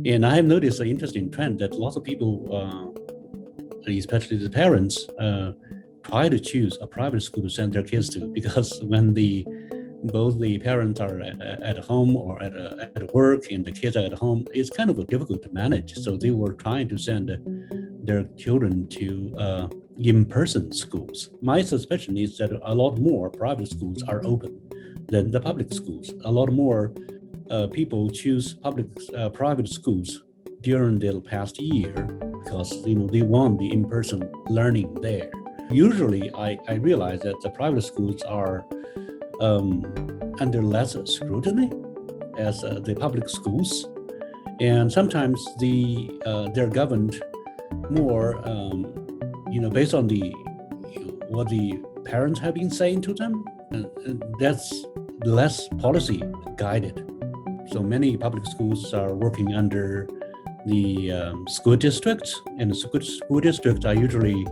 And I have noticed an interesting trend that lots of people, especially the parents, try to choose a private school to send their kids to, because when both the parents are at home or at work and the kids are at home, it's kind of difficult to manage. So they were trying to send their children to in-person schools. My suspicion is that a lot more private schools are open than the public schools. A lot more people choose private schools during the past year because they want the in-person learning there. Usually, I realize that the private schools are under less scrutiny as the public schools, and sometimes they're governed more, based on what the parents have been saying to them. That's less policy guided. So many public schools are working under the school districts, and the school districts are usually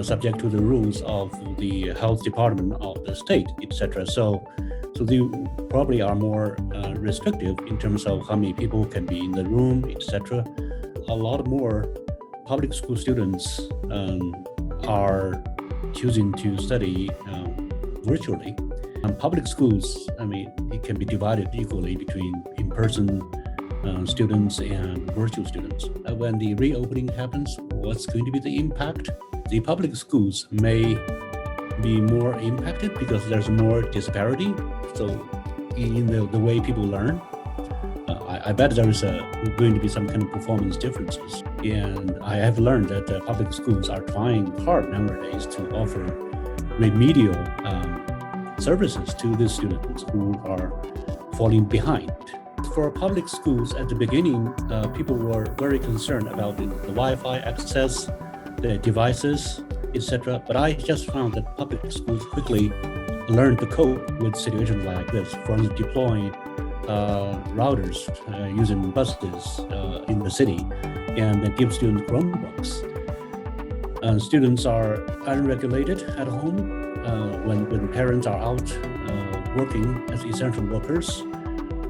subject to the rules of the health department of the state, etc. So they probably are more restrictive in terms of how many people can be in the room, etc. A lot more public school students are choosing to study virtually. Public schools, it can be divided equally between in-person students and virtual students. When the reopening happens, what's going to be the impact? The public schools may be more impacted because there's more disparity. So in the way people learn, I bet there is going to be some kind of performance differences. And I have learned that the public schools are trying hard nowadays to offer remedial services to the students who are falling behind. For public schools at the beginning, people were very concerned about the Wi-Fi access, the devices, etc. But I just found that public schools quickly learned to cope with situations like this, from deploying routers using buses in the city, and that give students Chromebooks. Students are unregulated at home when parents are out working as essential workers.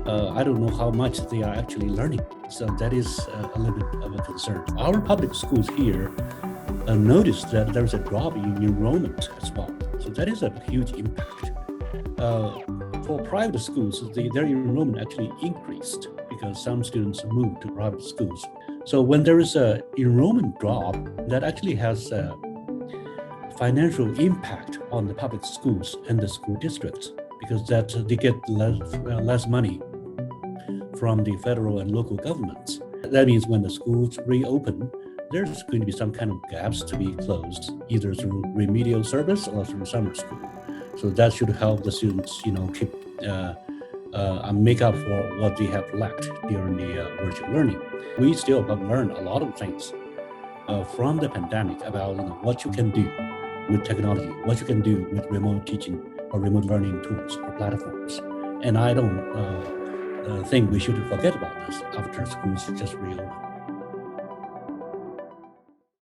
I don't know how much they are actually learning. So that is a little bit of a concern. Our public schools here noticed that there's a drop in enrollment as well. So that is a huge impact. For private schools, their enrollment actually increased because some students moved to private schools. So when there is an enrollment drop, that actually has a financial impact on the public schools and the school districts, because that they get less money from the federal and local governments. That means when the schools reopen, there's going to be some kind of gaps to be closed, either through remedial service or through summer school. So that should help the students, keep make up for what they have lacked during the virtual learning. We still have learned a lot of things from the pandemic about what you can do with technology, what you can do with remote teaching or remote learning tools or platforms. And I don't think we should forget about this after schools just reopen.